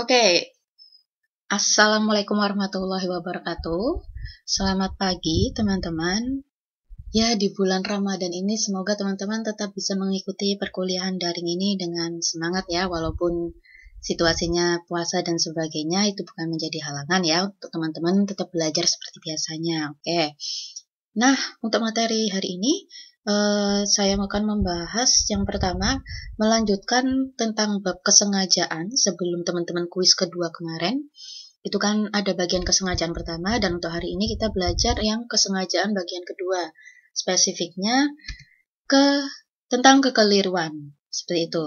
Oke, Assalamualaikum warahmatullahi wabarakatuh. Selamat pagi teman-teman. Ya, di bulan Ramadan ini semoga teman-teman tetap bisa mengikuti perkuliahan daring ini dengan semangat ya, walaupun situasinya puasa dan sebagainya itu bukan menjadi halangan ya untuk teman-teman tetap belajar seperti biasanya. Oke. Nah, untuk materi hari ini saya akan membahas yang pertama, melanjutkan tentang bab kesengajaan sebelum teman-teman kuis kedua kemarin. Itu kan ada bagian kesengajaan pertama, dan untuk hari ini kita belajar yang kesengajaan bagian kedua. Spesifiknya tentang kekeliruan, seperti itu.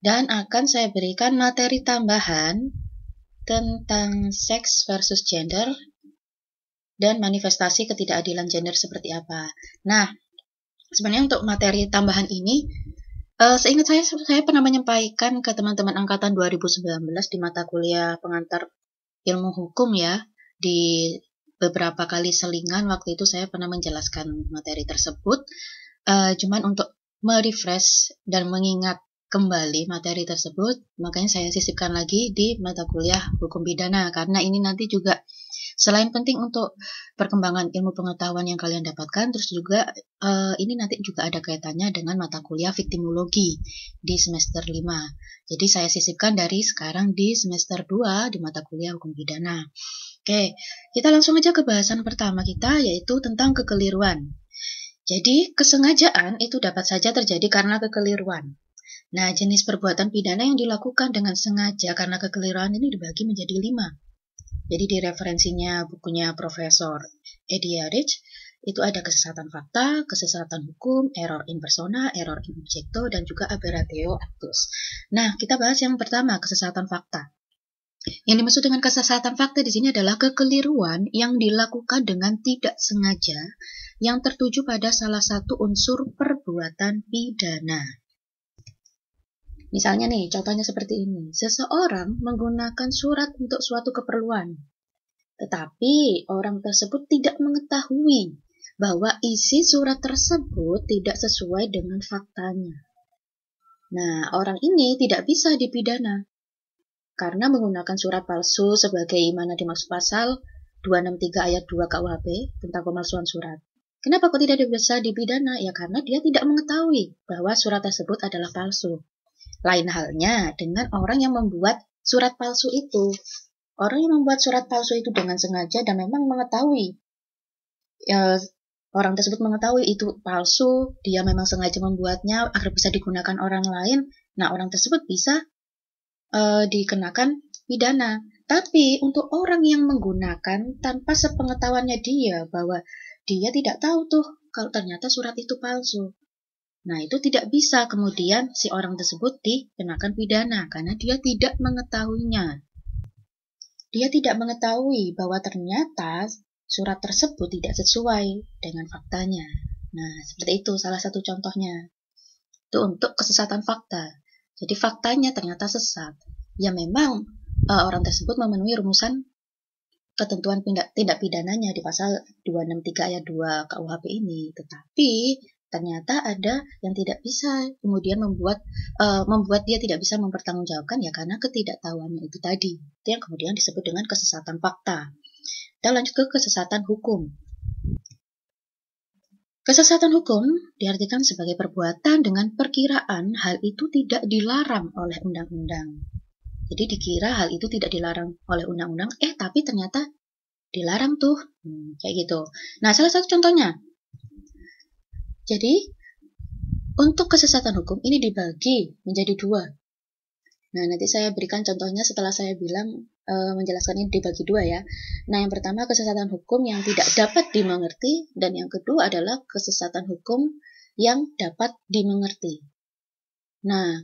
Dan akan saya berikan materi tambahan tentang seks versus gender dan manifestasi ketidakadilan gender seperti apa. Nah, sebenarnya untuk materi tambahan ini, seingat saya pernah menyampaikan ke teman-teman angkatan 2019 di mata kuliah pengantar ilmu hukum ya, di beberapa kali selingan waktu itu saya pernah menjelaskan materi tersebut. Cuman untuk merefresh dan mengingat kembali materi tersebut, makanya saya sisipkan lagi di mata kuliah hukum pidana, karena ini nanti juga selain penting untuk perkembangan ilmu pengetahuan yang kalian dapatkan, terus juga ini nanti juga ada kaitannya dengan mata kuliah viktimologi di semester 5. Jadi saya sisipkan dari sekarang di semester 2 di mata kuliah hukum pidana. Oke, kita langsung aja ke bahasan pertama kita, yaitu tentang kekeliruan. Jadi, kesengajaan itu dapat saja terjadi karena kekeliruan. Nah, jenis perbuatan pidana yang dilakukan dengan sengaja karena kekeliruan ini dibagi menjadi 5. Jadi di referensinya bukunya Profesor Edia Rich, itu ada kesesatan fakta, kesesatan hukum, error in persona, error in objecto, dan juga aberratio actus. Nah, kita bahas yang pertama, kesesatan fakta. Yang dimaksud dengan kesesatan fakta di sini adalah kekeliruan yang dilakukan dengan tidak sengaja yang tertuju pada salah satu unsur perbuatan pidana. Misalnya nih, contohnya seperti ini. Seseorang menggunakan surat untuk suatu keperluan, tetapi orang tersebut tidak mengetahui bahwa isi surat tersebut tidak sesuai dengan faktanya. Nah, orang ini tidak bisa dipidana karena menggunakan surat palsu sebagaimana dimaksud pasal 263 ayat 2 KUHP tentang pemalsuan surat. Kenapa kok tidak bisa dipidana? Ya karena dia tidak mengetahui bahwa surat tersebut adalah palsu. Lain halnya dengan orang yang membuat surat palsu itu. Orang yang membuat surat palsu itu dengan sengaja dan memang mengetahui, orang tersebut mengetahui itu palsu, dia memang sengaja membuatnya agar bisa digunakan orang lain. Nah, orang tersebut bisa dikenakan pidana. Tapi untuk orang yang menggunakan tanpa sepengetahuannya dia, bahwa dia tidak tahu tuh kalau ternyata surat itu palsu. Nah, itu tidak bisa kemudian si orang tersebut dikenakan pidana karena dia tidak mengetahuinya. Dia tidak mengetahui bahwa ternyata surat tersebut tidak sesuai dengan faktanya. Nah, seperti itu salah satu contohnya. Itu untuk kesesatan fakta. Jadi faktanya ternyata sesat. Ya memang orang tersebut memenuhi rumusan ketentuan tindak pidananya di pasal 263 ayat 2 KUHP ini. Tetapi ternyata ada yang tidak bisa kemudian membuat dia tidak bisa mempertanggungjawabkan ya karena ketidaktahuannya itu tadi. Itu yang kemudian disebut dengan kesesatan fakta. Kita lanjut ke kesesatan hukum. Kesesatan hukum diartikan sebagai perbuatan dengan perkiraan hal itu tidak dilarang oleh undang-undang. Jadi dikira hal itu tidak dilarang oleh undang-undang, tapi ternyata dilarang tuh, kayak gitu. Nah, salah satu contohnya. Jadi, untuk kesesatan hukum ini dibagi menjadi 2. Nah, nanti saya berikan contohnya setelah saya bilang menjelaskan ini dibagi 2 ya. Nah, yang pertama kesesatan hukum yang tidak dapat dimengerti, dan yang kedua adalah kesesatan hukum yang dapat dimengerti. Nah,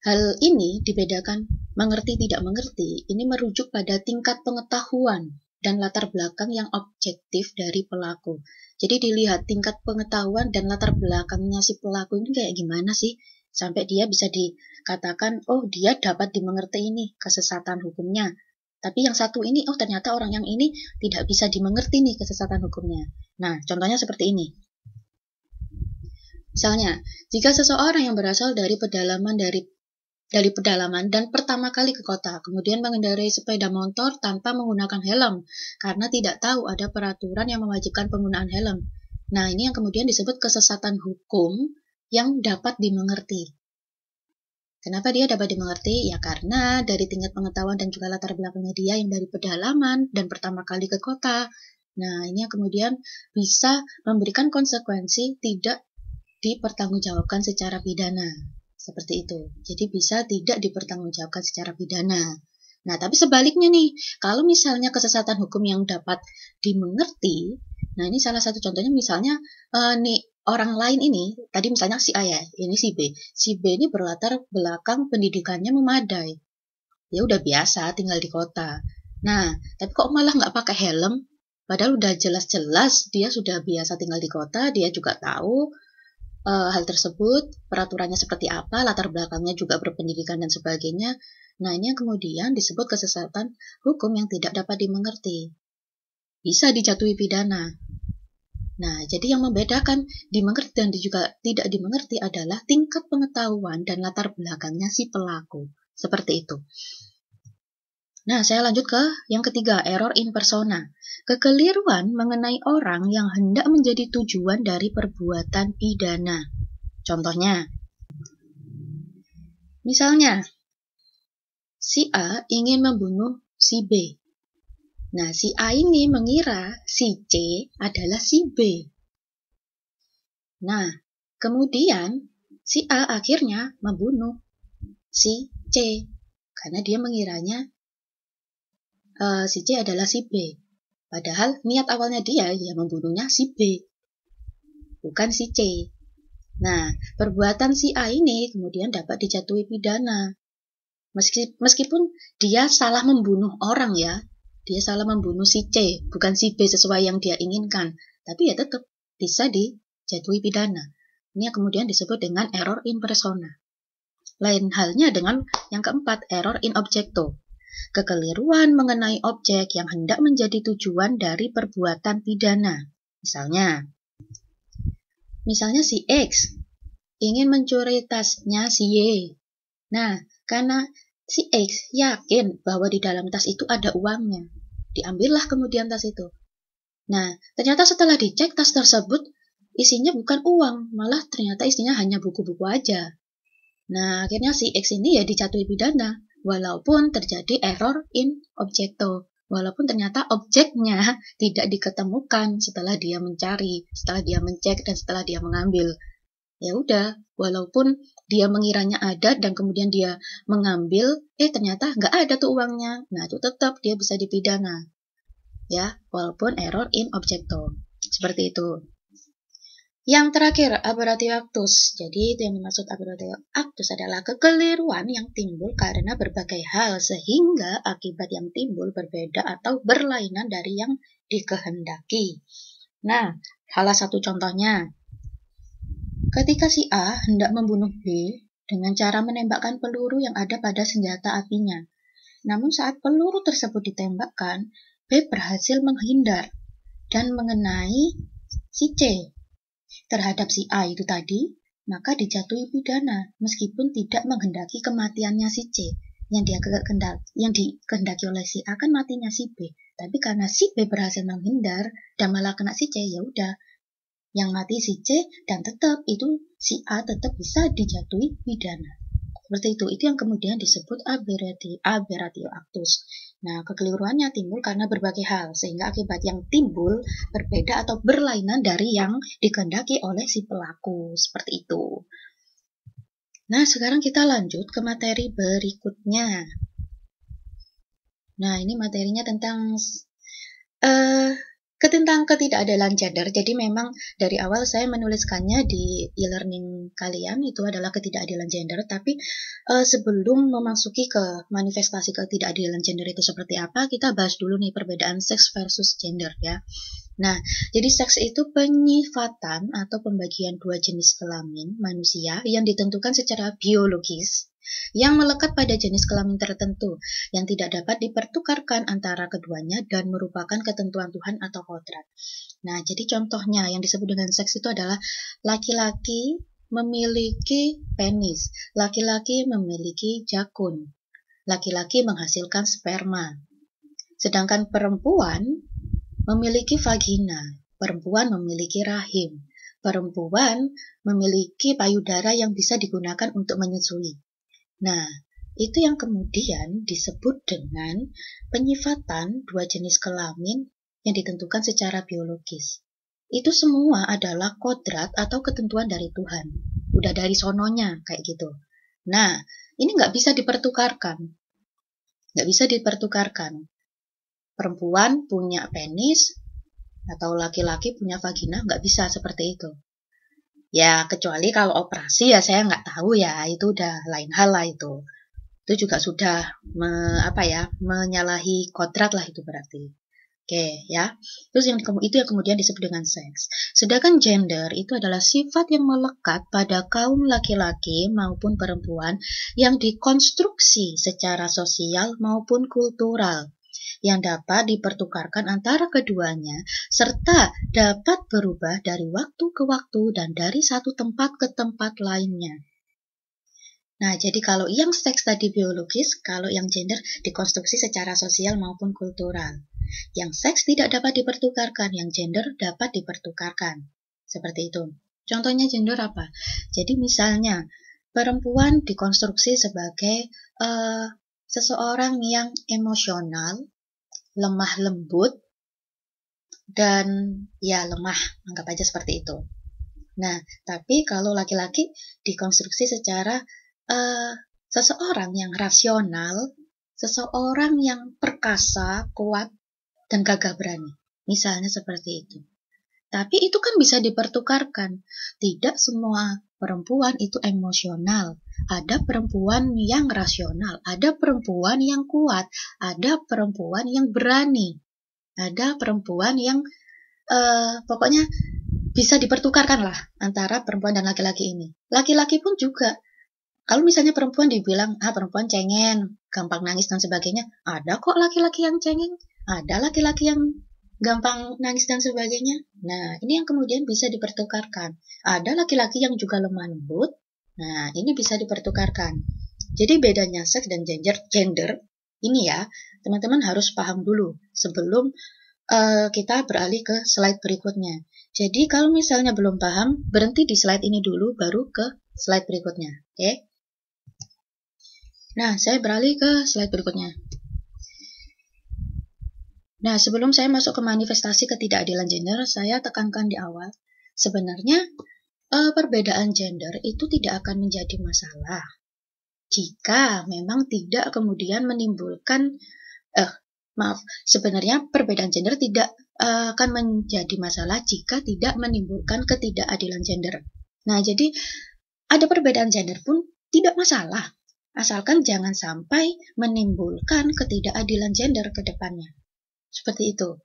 hal ini dibedakan mengerti tidak mengerti, ini merujuk pada tingkat pengetahuan dan latar belakang yang objektif dari pelaku. Jadi dilihat tingkat pengetahuan dan latar belakangnya si pelaku ini kayak gimana sih, sampai dia bisa dikatakan, oh dia dapat dimengerti ini kesesatan hukumnya. Tapi yang satu ini, oh ternyata orang yang ini tidak bisa dimengerti nih kesesatan hukumnya. Nah, contohnya seperti ini. Misalnya, jika seseorang yang berasal dari pedalaman dari pedalaman dan pertama kali ke kota, kemudian mengendarai sepeda motor tanpa menggunakan helm, karena tidak tahu ada peraturan yang mewajibkan penggunaan helm. Nah, ini yang kemudian disebut kesesatan hukum yang dapat dimengerti. Kenapa dia dapat dimengerti? Ya karena dari tingkat pengetahuan dan juga latar belakangnya dia yang dari pedalaman dan pertama kali ke kota. Nah, ini yang kemudian bisa memberikan konsekuensi tidak dipertanggungjawabkan secara pidana. Seperti itu. Jadi bisa tidak dipertanggungjawabkan secara pidana. Nah, tapi sebaliknya nih, kalau misalnya kesesatan hukum yang dapat dimengerti, nah ini salah satu contohnya misalnya nih orang lain ini, tadi misalnya si A ya, ini si B. Si B ini berlatar belakang pendidikannya memadai. Ya udah biasa tinggal di kota. Nah, tapi kok malah nggak pakai helm? Padahal udah jelas-jelas dia sudah biasa tinggal di kota, dia juga tahu hal tersebut, peraturannya seperti apa, latar belakangnya juga berpendidikan dan sebagainya. Nah, ini yang kemudian disebut kesesatan hukum yang tidak dapat dimengerti. Bisa dijatuhi pidana. Nah, jadi yang membedakan dimengerti dan juga tidak dimengerti adalah tingkat pengetahuan dan latar belakangnya si pelaku. Seperti itu. Nah, saya lanjut ke yang ketiga, error in persona. Kekeliruan mengenai orang yang hendak menjadi tujuan dari perbuatan pidana. Contohnya, misalnya, si A ingin membunuh si B. Nah, si A ini mengira si C adalah si B. Nah, kemudian si A akhirnya membunuh si C karena dia mengiranya si C adalah si B. Padahal niat awalnya dia ya membunuhnya si B, bukan si C. Nah, perbuatan si A ini kemudian dapat dijatuhi pidana. Meskipun dia salah membunuh orang ya, dia salah membunuh si C, bukan si B sesuai yang dia inginkan, tapi ya tetap bisa dijatuhi pidana. Ini yang kemudian disebut dengan error in persona. Lain halnya dengan yang keempat, error in objecto. Kekeliruan mengenai objek yang hendak menjadi tujuan dari perbuatan pidana. Misalnya si X ingin mencuri tasnya si Y. Nah, karena si X yakin bahwa di dalam tas itu ada uangnya, diambillah kemudian tas itu. Nah, ternyata setelah dicek tas tersebut isinya bukan uang, malah ternyata isinya hanya buku-buku aja. Nah, akhirnya si X ini ya dijatuhi pidana. Walaupun terjadi error in objecto, walaupun ternyata objeknya tidak diketemukan setelah dia mencari, setelah dia mencek, dan setelah dia mengambil. Ya udah, walaupun dia mengiranya ada dan kemudian dia mengambil, ternyata nggak ada tuh uangnya. Nah, itu tetap dia bisa dipidana. Ya, walaupun error in objecto. Seperti itu. Yang terakhir, aberratio actus. Jadi itu yang dimaksud aberratio actus adalah kekeliruan yang timbul karena berbagai hal sehingga akibat yang timbul berbeda atau berlainan dari yang dikehendaki. Nah, salah satu contohnya, ketika si A hendak membunuh B dengan cara menembakkan peluru yang ada pada senjata apinya. Namun saat peluru tersebut ditembakkan, B berhasil menghindar dan mengenai si C. Terhadap si A itu tadi, maka dijatuhi pidana meskipun tidak menghendaki kematiannya si C. Yang dikehendaki oleh si A kan matinya si B. Tapi karena si B berhasil menghindar dan malah kena si C, ya udah yang mati si C dan tetap itu si A tetap bisa dijatuhi pidana. Seperti itu yang kemudian disebut aberratio actus. Nah, kekeliruannya timbul karena berbagai hal, sehingga akibat yang timbul berbeda atau berlainan dari yang dikehendaki oleh si pelaku. Seperti itu. Nah, sekarang kita lanjut ke materi berikutnya. Nah, ini materinya tentang ketidakadilan gender. Jadi memang dari awal saya menuliskannya di e-learning kalian itu adalah ketidakadilan gender, tapi sebelum memasuki ke manifestasi ketidakadilan gender itu seperti apa, kita bahas dulu nih perbedaan seks versus gender ya. Nah, jadi seks itu penyifatan atau pembagian dua jenis kelamin manusia yang ditentukan secara biologis yang melekat pada jenis kelamin tertentu yang tidak dapat dipertukarkan antara keduanya dan merupakan ketentuan Tuhan atau kodrat. Nah, jadi contohnya yang disebut dengan seks itu adalah laki-laki memiliki penis, laki-laki memiliki jakun, laki-laki menghasilkan sperma. Sedangkan perempuan memiliki vagina, perempuan memiliki rahim, perempuan memiliki payudara yang bisa digunakan untuk menyusui. Nah, itu yang kemudian disebut dengan penyifatan dua jenis kelamin yang ditentukan secara biologis. Itu semua adalah kodrat atau ketentuan dari Tuhan. Udah dari sononya kayak gitu. Nah, ini nggak bisa dipertukarkan. Nggak bisa dipertukarkan. Perempuan punya penis atau laki-laki punya vagina, nggak bisa seperti itu. Ya, kecuali kalau operasi ya saya nggak tahu ya, itu udah lain hal lah itu. Itu juga sudah menyalahi kodrat lah itu berarti. Oke, ya. Terus itu yang kemudian disebut dengan seks. Sedangkan gender itu adalah sifat yang melekat pada kaum laki-laki maupun perempuan yang dikonstruksi secara sosial maupun kultural, yang dapat dipertukarkan antara keduanya, serta dapat berubah dari waktu ke waktu dan dari satu tempat ke tempat lainnya. Nah, jadi kalau yang seks tadi biologis, kalau yang gender dikonstruksi secara sosial maupun kultural. Yang seks tidak dapat dipertukarkan, yang gender dapat dipertukarkan. Seperti itu. Contohnya gender apa? Jadi misalnya, perempuan dikonstruksi sebagai seseorang yang emosional, lemah lembut, dan ya lemah, anggap aja seperti itu. Nah, tapi kalau laki-laki dikonstruksi secara seseorang yang rasional, seseorang yang perkasa, kuat, dan gagah berani. Misalnya seperti itu. Tapi itu kan bisa dipertukarkan. Tidak semua perempuan itu emosional. Ada perempuan yang rasional, ada perempuan yang kuat, ada perempuan yang berani. Ada perempuan yang pokoknya bisa dipertukarkan lah antara perempuan dan laki-laki ini. Laki-laki pun juga. Kalau misalnya perempuan dibilang, perempuan cengeng, gampang nangis dan sebagainya, ada kok laki-laki yang cengeng, ada laki-laki yang gampang nangis dan sebagainya. Nah, ini yang kemudian bisa dipertukarkan. Ada laki-laki yang juga lemah lembut, nah ini bisa dipertukarkan. Jadi bedanya seks dan gender, ini ya, teman-teman harus paham dulu sebelum kita beralih ke slide berikutnya. Jadi kalau misalnya belum paham, berhenti di slide ini dulu, baru ke slide berikutnya. Oke? Nah, saya beralih ke slide berikutnya. Nah, sebelum saya masuk ke manifestasi ketidakadilan gender, saya tekankan di awal, sebenarnya perbedaan gender itu tidak akan menjadi masalah jika memang tidak kemudian menimbulkan sebenarnya perbedaan gender tidak akan menjadi masalah jika tidak menimbulkan ketidakadilan gender. Nah, jadi ada perbedaan gender pun tidak masalah, asalkan jangan sampai menimbulkan ketidakadilan gender ke depannya. Seperti itu.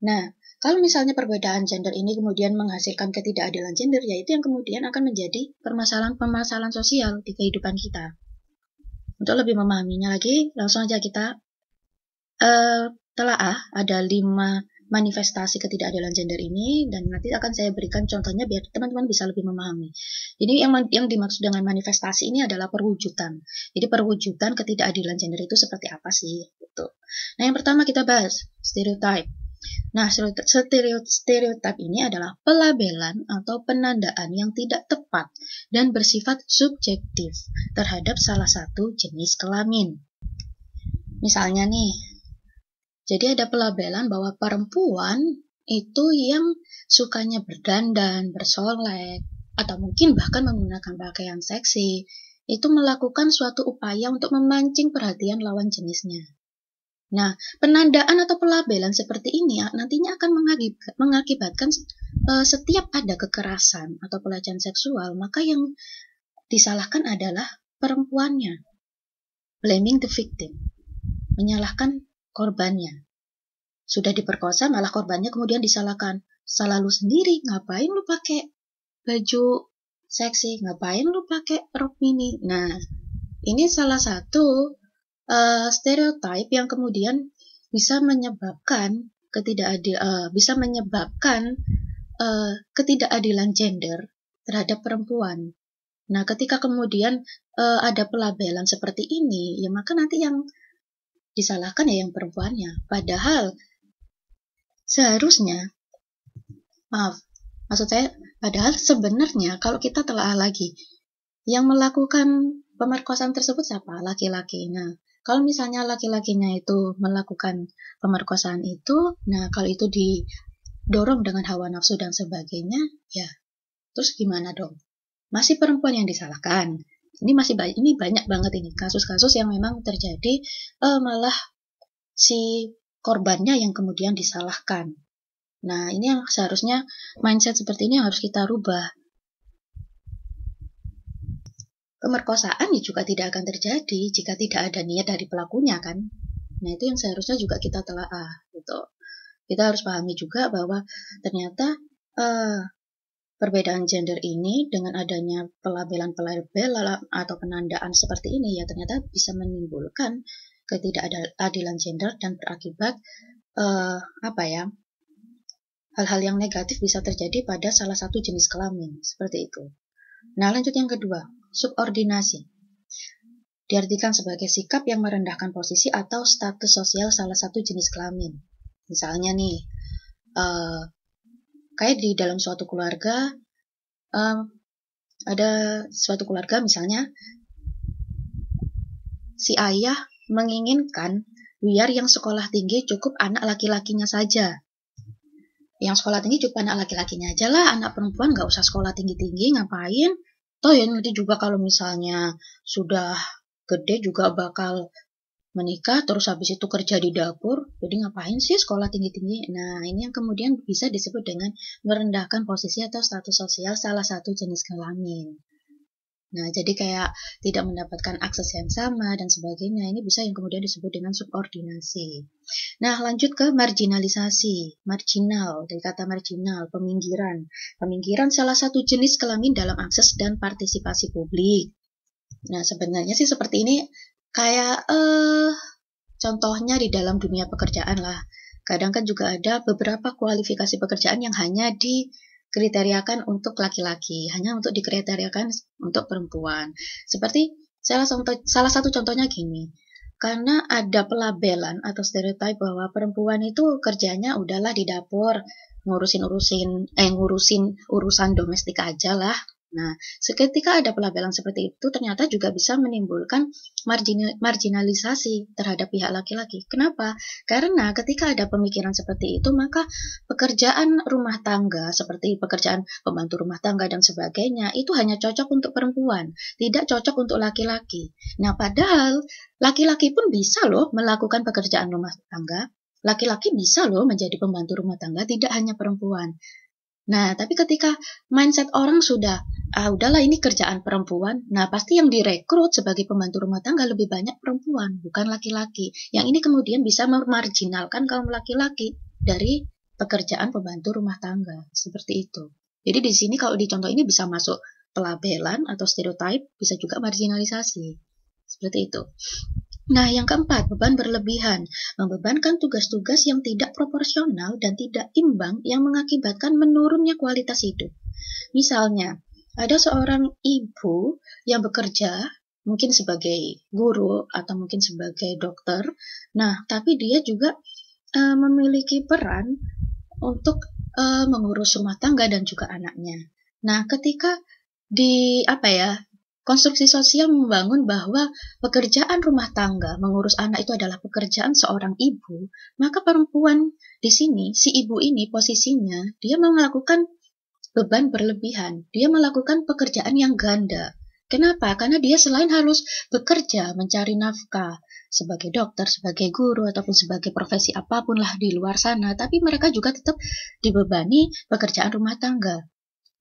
Nah, kalau misalnya perbedaan gender ini kemudian menghasilkan ketidakadilan gender, yaitu yang kemudian akan menjadi permasalahan-permasalahan sosial di kehidupan kita. Untuk lebih memahaminya lagi, langsung aja kita telaah ada 5 manifestasi ketidakadilan gender ini, dan nanti akan saya berikan contohnya biar teman-teman bisa lebih memahami. Jadi yang dimaksud dengan manifestasi ini adalah perwujudan. Jadi perwujudan ketidakadilan gender itu seperti apa sih? Gitu. Nah, yang pertama kita bahas stereotype. Nah, stereotype ini adalah pelabelan atau penandaan yang tidak tepat dan bersifat subjektif terhadap salah satu jenis kelamin. Misalnya nih, jadi ada pelabelan bahwa perempuan itu yang sukanya berdandan, bersolek, atau mungkin bahkan menggunakan pakaian seksi, itu melakukan suatu upaya untuk memancing perhatian lawan jenisnya. Nah, penandaan atau pelabelan seperti ini nantinya akan mengakibatkan setiap ada kekerasan atau pelecehan seksual, maka yang disalahkan adalah perempuannya. Blaming the victim. Menyalahkan korbannya. Sudah diperkosa malah korbannya kemudian disalahkan. Salah lu sendiri, ngapain lu pakai baju seksi, ngapain lu pakai rok mini. Nah, ini salah satu stereotype yang kemudian bisa menyebabkan ketidakadilan gender terhadap perempuan. Nah, ketika kemudian ada pelabelan seperti ini, ya maka nanti yang disalahkan ya yang perempuannya. Padahal seharusnya, maksud saya, padahal sebenarnya kalau kita telaah lagi, yang melakukan pemerkosaan tersebut siapa? Laki-laki. Nah, kalau misalnya laki-lakinya itu melakukan pemerkosaan itu, nah kalau itu didorong dengan hawa nafsu dan sebagainya, ya terus gimana dong? Masih perempuan yang disalahkan. Ini banyak banget ini kasus-kasus yang memang terjadi, malah si korbannya yang kemudian disalahkan. Nah, ini yang seharusnya mindset seperti ini yang harus kita rubah. Pemerkosaan ya juga tidak akan terjadi jika tidak ada niat dari pelakunya kan. Nah, itu yang seharusnya juga kita telaah gitu. Kita harus pahami juga bahwa ternyata perbedaan gender ini dengan adanya pelabelan-pelabelan atau penandaan seperti ini ya ternyata bisa menimbulkan ketidakadilan gender dan berakibat hal-hal yang negatif bisa terjadi pada salah satu jenis kelamin seperti itu. Nah, lanjut yang kedua, subordinasi. Diartikan sebagai sikap yang merendahkan posisi atau status sosial salah satu jenis kelamin. Misalnya nih, kayak di dalam suatu keluarga, ada suatu keluarga misalnya, si ayah menginginkan biar yang sekolah tinggi cukup anak laki-lakinya saja. Yang sekolah tinggi cukup anak laki-lakinya aja lah, anak perempuan nggak usah sekolah tinggi-tinggi, ngapain? Toh ya nanti juga kalau misalnya sudah gede juga bakal menikah, terus habis itu kerja di dapur, jadi ngapain sih sekolah tinggi-tinggi? Nah, ini yang kemudian bisa disebut dengan merendahkan posisi atau status sosial salah satu jenis kelamin. Nah, jadi kayak tidak mendapatkan akses yang sama dan sebagainya. Ini bisa yang kemudian disebut dengan subordinasi. Nah, lanjut ke marginalisasi. Marginal, dari kata marginal, peminggiran. Peminggiran salah satu jenis kelamin dalam akses dan partisipasi publik. Nah, sebenarnya sih seperti ini kayak contohnya di dalam dunia pekerjaan lah. Kadang kan juga ada beberapa kualifikasi pekerjaan yang hanya dikriteriakan untuk laki-laki, hanya untuk dikriteriakan untuk perempuan. Seperti salah satu contohnya gini, karena ada pelabelan atau stereotip bahwa perempuan itu kerjanya udahlah di dapur, ngurusin urusan domestik aja lah. Nah, seketika ada pelabelan seperti itu ternyata juga bisa menimbulkan marginalisasi terhadap pihak laki-laki. Kenapa? Karena ketika ada pemikiran seperti itu, maka pekerjaan rumah tangga seperti pekerjaan pembantu rumah tangga dan sebagainya itu hanya cocok untuk perempuan, tidak cocok untuk laki-laki. Nah, padahal laki-laki pun bisa loh melakukan pekerjaan rumah tangga. Laki-laki bisa loh menjadi pembantu rumah tangga, tidak hanya perempuan. Nah, tapi ketika mindset orang sudah, udahlah ini kerjaan perempuan, nah pasti yang direkrut sebagai pembantu rumah tangga lebih banyak perempuan, bukan laki-laki. Yang ini kemudian bisa memarginalkan kaum laki-laki dari pekerjaan pembantu rumah tangga, seperti itu. Jadi di sini kalau di contoh ini bisa masuk pelabelan atau stereotype, bisa juga marginalisasi. Seperti itu. Nah, yang keempat, beban berlebihan. Membebankan tugas-tugas yang tidak proporsional dan tidak imbang yang mengakibatkan menurunnya kualitas hidup. Misalnya, ada seorang ibu yang bekerja, mungkin sebagai guru atau mungkin sebagai dokter. Nah, tapi dia juga memiliki peran untuk mengurus rumah tangga dan juga anaknya. Nah, ketika konstruksi sosial membangun bahwa pekerjaan rumah tangga, mengurus anak itu adalah pekerjaan seorang ibu, maka perempuan di sini, si ibu ini posisinya, dia melakukan beban berlebihan. Dia melakukan pekerjaan yang ganda. Kenapa? Karena dia selain harus bekerja, mencari nafkah, sebagai dokter, sebagai guru, ataupun sebagai profesi apapun lah di luar sana, tapi mereka juga tetap dibebani pekerjaan rumah tangga.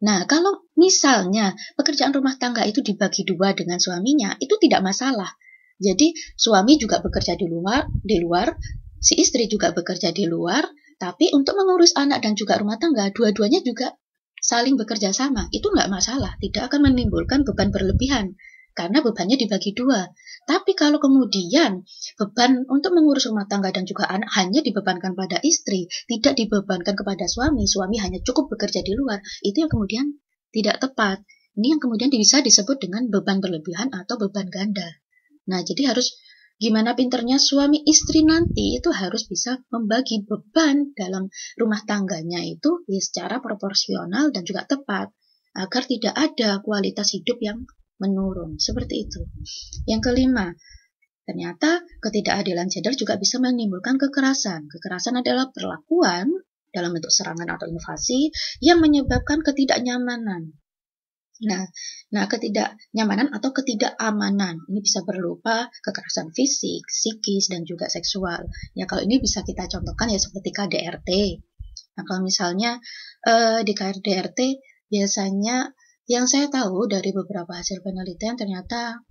Nah, kalau misalnya pekerjaan rumah tangga itu dibagi dua dengan suaminya, itu tidak masalah. Jadi, suami juga bekerja di luar, si istri juga bekerja di luar, tapi untuk mengurus anak dan juga rumah tangga, dua-duanya juga saling bekerja sama. Itu nggak masalah, tidak akan menimbulkan beban berlebihan, karena bebannya dibagi dua. Tapi kalau kemudian beban untuk mengurus rumah tangga dan juga anak hanya dibebankan pada istri, tidak dibebankan kepada suami hanya cukup bekerja di luar, itu yang kemudian tidak tepat. Ini yang kemudian bisa disebut dengan beban berlebihan atau beban ganda. Nah, jadi harus gimana pinternya suami istri nanti itu harus bisa membagi beban dalam rumah tangganya itu secara proporsional dan juga tepat, agar tidak ada kualitas hidup yang menurun. Seperti itu. Yang kelima, ternyata ketidakadilan gender juga bisa menimbulkan kekerasan. Kekerasan adalah perlakuan dalam bentuk serangan atau invasi yang menyebabkan ketidaknyamanan. Nah, ketidaknyamanan atau ketidakamanan ini bisa berupa kekerasan fisik, psikis, dan juga seksual. Ya, kalau ini bisa kita contohkan ya seperti KDRT. Nah, kalau misalnya di KDRT biasanya yang saya tahu dari beberapa hasil penelitian ternyata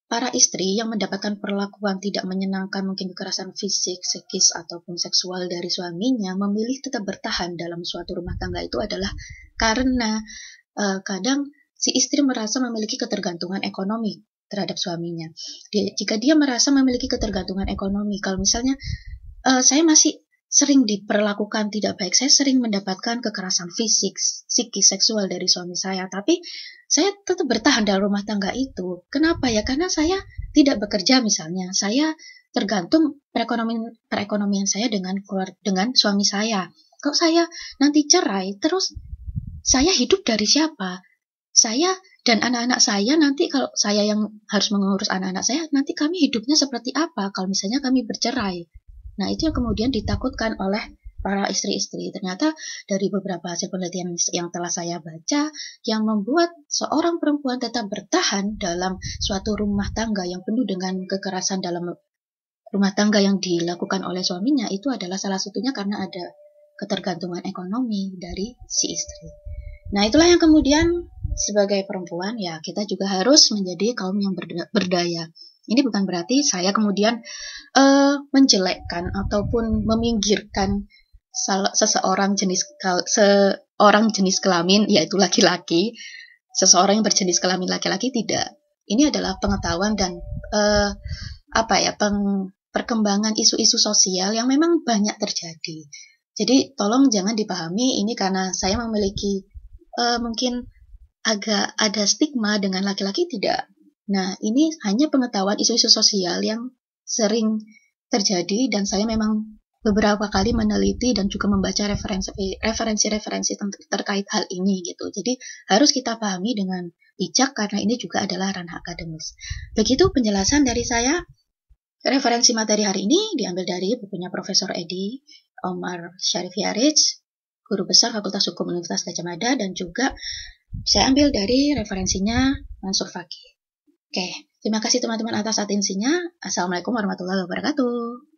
para istri yang mendapatkan perlakuan tidak menyenangkan, mungkin kekerasan fisik, psikis, ataupun seksual dari suaminya, memilih tetap bertahan dalam suatu rumah tangga itu adalah karena kadang si istri merasa memiliki ketergantungan ekonomi terhadap suaminya. Jika dia merasa memiliki ketergantungan ekonomi, kalau misalnya saya masih sering diperlakukan tidak baik, saya sering mendapatkan kekerasan fisik, psikis, seksual dari suami saya, tapi saya tetap bertahan dalam rumah tangga itu. Kenapa ya? Karena saya tidak bekerja misalnya. Saya tergantung perekonomian saya dengan suami saya. Kalau saya nanti cerai, terus saya hidup dari siapa? Saya dan anak-anak saya nanti, kalau saya yang harus mengurus anak-anak saya, nanti kami hidupnya seperti apa kalau misalnya kami bercerai? Nah, itu yang kemudian ditakutkan oleh para istri-istri. Ternyata dari beberapa hasil penelitian yang telah saya baca, yang membuat seorang perempuan tetap bertahan dalam suatu rumah tangga yang penuh dengan kekerasan dalam rumah tangga yang dilakukan oleh suaminya, itu adalah salah satunya karena ada ketergantungan ekonomi dari si istri. Nah, itulah yang kemudian sebagai perempuan, ya kita juga harus menjadi kaum yang berdaya. Ini bukan berarti saya kemudian menjelekkan ataupun meminggirkan seorang jenis kelamin, yaitu laki-laki, seseorang yang berjenis kelamin laki-laki, tidak. Ini adalah pengetahuan dan perkembangan isu-isu sosial yang memang banyak terjadi. Jadi tolong jangan dipahami ini karena saya memiliki mungkin agak ada stigma dengan laki-laki, tidak. Nah, ini hanya pengetahuan isu-isu sosial yang sering terjadi dan saya memang beberapa kali meneliti dan juga membaca referensi terkait hal ini gitu. Jadi harus kita pahami dengan bijak karena ini juga adalah ranah akademis. Begitu penjelasan dari saya. Referensi materi hari ini diambil dari bukunya Profesor Edi Omar Syarif Yarij, Guru Besar Fakultas Hukum Universitas Gadjah Mada, dan juga saya ambil dari referensinya Mansur Fakih. Oke, terima kasih teman-teman atas atensinya. Assalamualaikum warahmatullahi wabarakatuh.